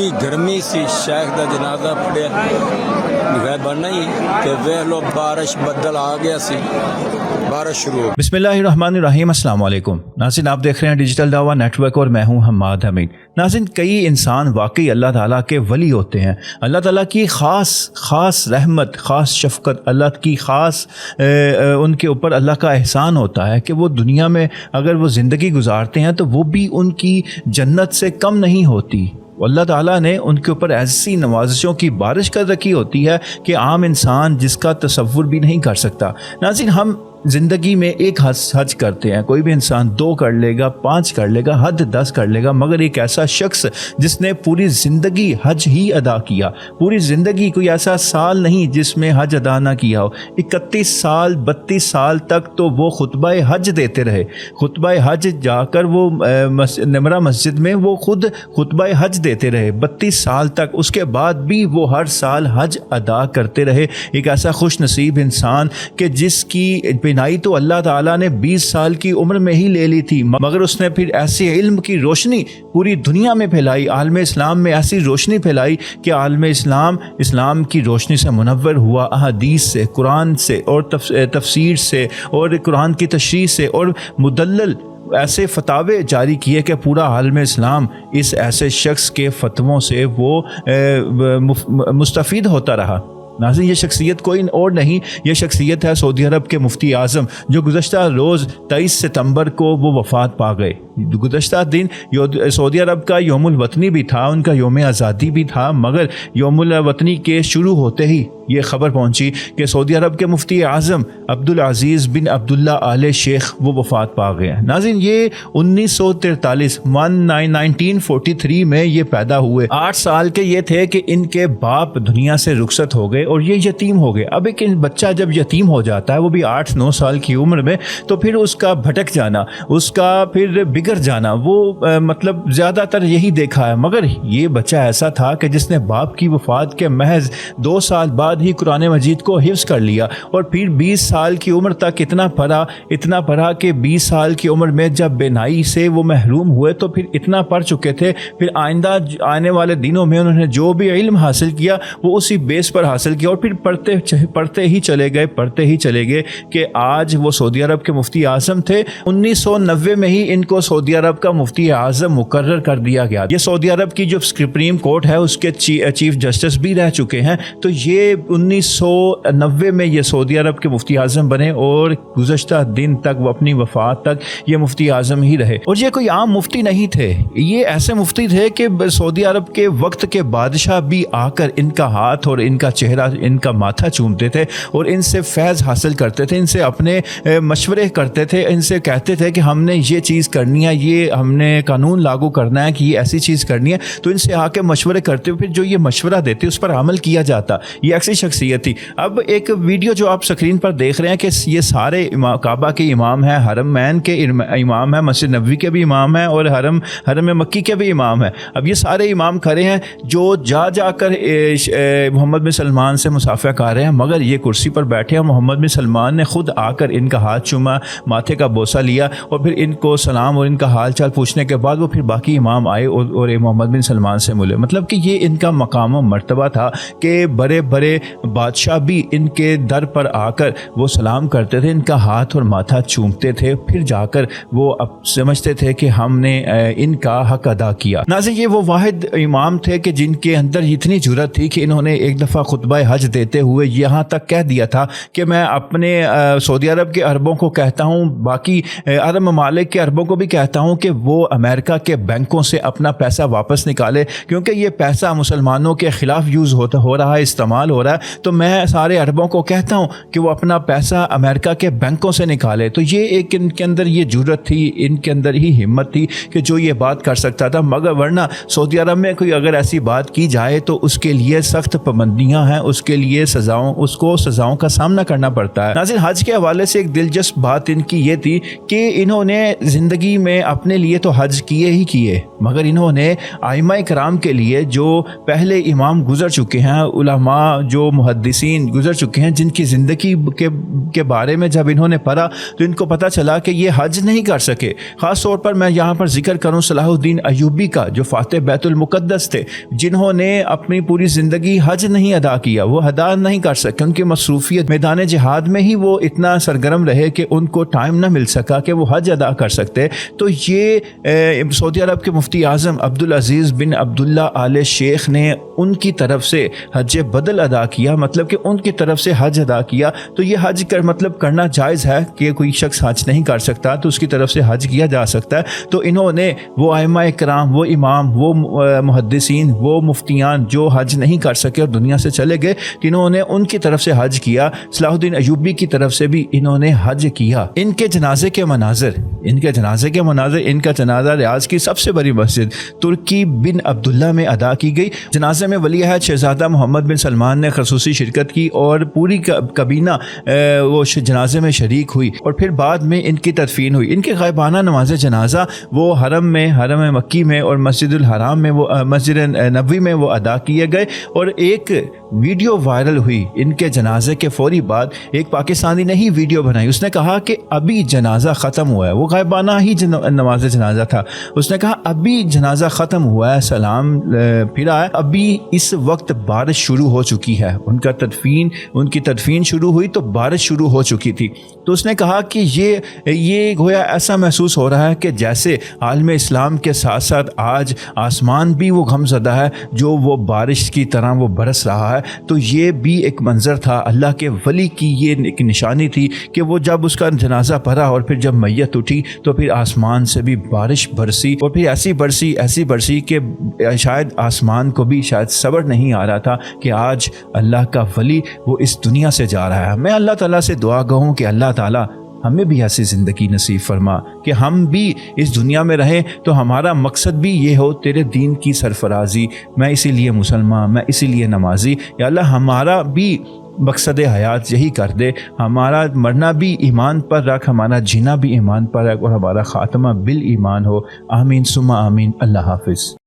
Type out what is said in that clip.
ਇੰਨੀ ਗਰਮੀ ਸੀ ਸ਼ੇਖ ਦਾ ਜਨਾਜ਼ਾ ਪੜਿਆ ਨਿਗਾਹ ਬਣ ਨਹੀਂ ਤੇ ਵੇਖ ਲੋ ਬਾਰਿਸ਼ ਬੱਦਲ ਆ ਗਿਆ ਸੀ बारिश शुरू हो। बिस्मिल्लाहिर्रहमानिर्रहीम अस्सलाम वालेकुम नाज़रीन, आप देख रहे हैं डिजिटल दावा नेटवर्क और मैं हूं हम्माद हमीद। नाज़रीन, कई इंसान वाकई अल्लाह ताला के वली होते हैं। अल्लाह ताला की ख़ास रहमत, ख़ास शफ़क़त, अल्लाह की ख़ास उनके ऊपर अल्लाह का एहसान होता है कि वो दुनिया में अगर वो ज़िंदगी गुजारते हैं तो वो भी उनकी जन्नत से कम नहीं होती। अल्लाह ताला ने उनके ऊपर ऐसी नवाज़िशों की बारिश कर रखी होती है कि आम इंसान जिसका तसव्वुर भी नहीं कर सकता। नाज़रीन, हम ज़िंदगी में एक हज करते हैं, कोई भी इंसान 2 कर लेगा, 5 कर लेगा, हद 10 कर लेगा, मगर एक ऐसा शख्स जिसने पूरी ज़िंदगी हज ही अदा किया, पूरी ज़िंदगी कोई ऐसा साल नहीं जिसमें हज अदा ना किया हो, 31 साल 32 साल तक तो वो खुतबा हज देते रहे। खुतबा हज जाकर वो नमरा मस्जिद में वो खुद खुतबा हज देते रहे 32 साल तक। उसके बाद भी वो हर साल हज अदा करते रहे। एक ऐसा खुश नसीब इंसान कि जिसकी बिनाई तो अल्लाह ताला ने 20 साल की उम्र में ही ले ली थी, मगर उसने फिर ऐसे इल्म की रोशनी पूरी दुनिया में फैलाई, आलम इस्लाम में ऐसी रोशनी फैलाई कि आलम इस्लाम की रोशनी से मुनव्वर हुआ, अहदीस से, कुरान से और तफसीर से और कुरान की तशरीह से और मुदल्लल ऐसे फतावे जारी किए कि पूरा आलम इस्लाम इस ऐसे शख्स के फतवों से वो मुस्तफ़ीद होता रहा। नाज़रीन, ये शख्सियत कोई और नहीं, ये शख्सियत है सऊदी अरब के मुफ्ती आज़म, जो गुज़श्ता रोज़ 23 सितंबर को वो वफ़ात पा गए। गुज़श्ता दिन सऊदी अरब का यौमुल वतनी भी था, उनका यौम आज़ादी भी था, मगर यौमुल वतनी के शुरू होते ही ये ख़बर पहुंची कि सऊदी अरब के मुफ्ती आज़म अब्दुल अज़ीज़ बिन अब्दुल्ला आले शेख वो वफ़ात पा गए हैं। नाज़रीन, ये 1943 में ये पैदा हुए। 8 साल के ये थे कि इनके बाप दुनिया से रुखसत हो गए और ये यतीम हो गए। अब एक बच्चा जब यतीम हो जाता है, वो भी 8-9 साल की उम्र में, तो फिर उसका भटक जाना, उसका फिर बिगड़ जाना, वो मतलब ज़्यादातर यही देखा है। मगर ये बच्चा ऐसा था कि जिसने बाप की वफ़ात के महज 2 साल बाद ही कुरान मजीद को हिफ्ज़ कर लिया और फिर 20 साल की उम्र तक इतना पढ़ा कि 20 साल की उम्र में जब बेनाई से वो महरूम हुए तो फिर इतना पढ़ चुके थे, फिर आइंदा आने वाले दिनों में उन्होंने जो भी इल्म हासिल किया वो उसी बेस पर हासिल किया और फिर पढ़ते ही चले गए कि आज वो सऊदी अरब के मुफ्ती आज़म थे। 1990 में ही इनको सऊदी अरब का मुफ्ती आज़म मुकर्रर कर दिया गया। ये सऊदी अरब की जो सुप्रीम कोर्ट है उसके चीफ जस्टिस भी रह चुके हैं। तो ये 1990 में ये सऊदी अरब के मुफ्ती आज़म बने और गुज़श्ता दिन तक वो अपनी वफ़ात तक ये मुफ्ती आज़म ही रहे। और ये कोई आम मुफ्ती नहीं थे, ये ऐसे मुफ्ती थे कि सऊदी अरब के वक्त के बादशाह भी आकर इनका हाथ और इनका चेहरा, इनका माथा चूमते थे और इनसे फैज़ हासिल करते थे, इनसे अपने मशवरे करते थे, इनसे कहते थे कि हमने ये चीज़ करनी है, ये हमने कानून लागू करना है कि ये ऐसी चीज़ करनी है। तो इनसे आके मशवरे करते, फिर जो ये मशवरा देते उस पर अमल किया जाता। ये ऐसी शख्सियत थी। अब एक वीडियो जो आप स्क्रीन पर देख रहे हैं कि ये सारे काबा के इमाम हैं, हरमैन के इमाम हैं, मस्जिद नबवी के भी इमाम हैं और हरम मक्की के भी इमाम हैं। अब ये सारे इमाम खड़े हैं जो जाकर मोहम्मद बिन सलमान से मुसाफा कर रहे हैं, मगर ये कुर्सी पर बैठे हैं। मोहम्मद बिन सलमान ने खुद आकर इनका हाथ चूमा, माथे का बोसा लिया और फिर इनको सलाम और इनका हाल चाल पूछने के बाद वो फिर बाकी इमाम आए और मोहम्मद बिन सलमान से मिले। मतलब कि ये इनका मकाम व मर्तबा था कि बड़े बादशाह भी इनके दर पर आकर वो सलाम करते थे, इनका हाथ और माथा चूमते थे, फिर जाकर वो अब समझते थे कि हमने इनका हक अदा किया। नाज़रीन, ये वो वाहिद इमाम थे कि जिनके अंदर इतनी जुर्रत थी कि इन्होंने एक दफ़ा खुतबा हज देते हुए यहाँ तक कह दिया था कि मैं अपने सऊदी अरब के अरबों को कहता हूँ, बाकी अरब ममालिक के अरबों को भी कहता हूँ कि वो अमेरिका के बैंकों से अपना पैसा वापस निकाले, क्योंकि ये पैसा मुसलमानों के ख़िलाफ़ यूज़ हो रहा है, इस्तेमाल हो रहा है। तो मैं सारे अरबों को कहता हूँ कि वो अपना पैसा अमेरिका के बैंकों से निकाले। तो ये एक इनके अंदर ये जुर्रत थी, इनके अंदर ही हिम्मत थी कि जो ये बात कर सकता था। मगर वरना सऊदी अरब में कोई अगर ऐसी बात की जाए तो उसके लिए सख्त पाबंदियाँ हैं, उसके लिए सज़ाओं का सामना करना पड़ता है। नाज़रीन, हज के हवाले से एक दिलचस्प बात इनकी ये थी कि इन्होंने ज़िंदगी میں اپنے لیے تو حج کیے ہی کیے، مگر انہوں نے ائمہ کرام کے لیے جو پہلے امام گزر چکے ہیں، علماء جو محدثین گزر چکے ہیں، جن کی زندگی کے بارے میں جب انہوں نے پڑھا تو ان کو پتہ چلا کہ یہ حج نہیں کر سکے۔ خاص طور پر میں یہاں پر ذکر کروں صلاح الدین ایوبی کا، جو فاتح بیت المقدس تھے، جنہوں نے اپنی پوری زندگی حج نہیں ادا کیا، وہ ادا نہیں کر سکے، ان کی مصروفیت میدان جہاد میں ہی وہ اتنا سرگرم رہے کہ ان کو ٹائم نہ مل سکا کہ وہ حج ادا کر سکتے۔ تو یہ سعودی عرب کے مفتی اعظم عبدالعزیز بن عبداللہ آل شیخ نے ان کی طرف سے حج بدل ادا کیا، مطلب کہ ان کی طرف سے حج ادا کیا۔ تو یہ حج مطلب کرنا جائز ہے کہ کوئی شخص حج نہیں کر سکتا تو اس کی طرف سے حج کیا جا سکتا ہے۔ تو انہوں نے وہ ائمہ کرام، وہ امام، وہ محدثین، وہ مفتیان جو حج نہیں کر سکے اور دنیا سے چلے گئے، انہوں نے ان کی طرف سے حج کیا۔ صلاح الدین ایوبی کی طرف سے بھی انہوں نے حج کیا۔ ان کے جنازے کے مناظر، ان کا جنازہ ریاض کی سب سے بڑی مسجد ترکی بن عبداللہ میں ادا کی گئی۔ جنازے میں ولی عہد شہزادہ محمد بن سلمان نے خصوصی شرکت کی اور پوری کابینہ وہ جنازے میں شریک ہوئی، اور پھر بعد میں ان کی تدفین ہوئی۔ ان کے غائبانہ نماز جنازہ وہ حرم مکی میں اور مسجد الحرام میں، وہ مسجد نبوی میں وہ ادا کیے گئے، اور ایک ویڈیو وائرل ہوئی ان کے جنازے کے فوری بعد۔ ایک پاکستانی نے ہی ویڈیو بنائی، اس نے کہا کہ ابھی جنازہ ختم ہوا ہے، وہ غائبانہ ہی نماز جنازہ تھا، اس نے کہا ابھی جنازہ ختم ہوا ہے، سلام پھرا ہے، ابھی اس وقت بارش شروع ہو چکی ہے۔ ان کی تدفین شروع ہوئی تو بارش شروع ہو چکی تھی۔ تو اس نے کہا کہ یہ گویا ایسا محسوس ہو رہا ہے کہ جیسے عالم اسلام کے ساتھ ساتھ آج آسمان بھی وہ غم زدہ ہے، جو وہ بارش کی طرح وہ برس رہا ہے۔ تو یہ بھی ایک منظر تھا، اللہ کے ولی کی یہ ایک نشانی تھی کہ وہ جب اس کا جنازہ پڑھا اور پھر جب میت اٹھی تو پھر آسمان سے بھی بارش برسی، اور پھر ایسی برسی کہ شاید آسمان کو بھی شاید صبر نہیں آ رہا تھا کہ آج اللہ کا ولی وہ اس دنیا سے جا رہا ہے۔ میں اللہ تعالیٰ سے دعا گو ہوں کہ اللہ تعالیٰ ہمیں بھی ایسی زندگی نصیب فرما کہ ہم بھی اس دنیا میں رہیں تو ہمارا مقصد بھی یہ ہو تیرے دین کی سرفرازی۔ میں اسی لیے مسلمان، میں اسی لیے نمازی۔ یا اللہ ہمارا بھی مقصد حیات یہی کر دے، ہمارا مرنا بھی ایمان پر رکھ، ہمارا جینا بھی ایمان پر رکھ، اور ہمارا خاتمہ بالایمان ہو۔ آمین ثم آمین۔ اللہ حافظ۔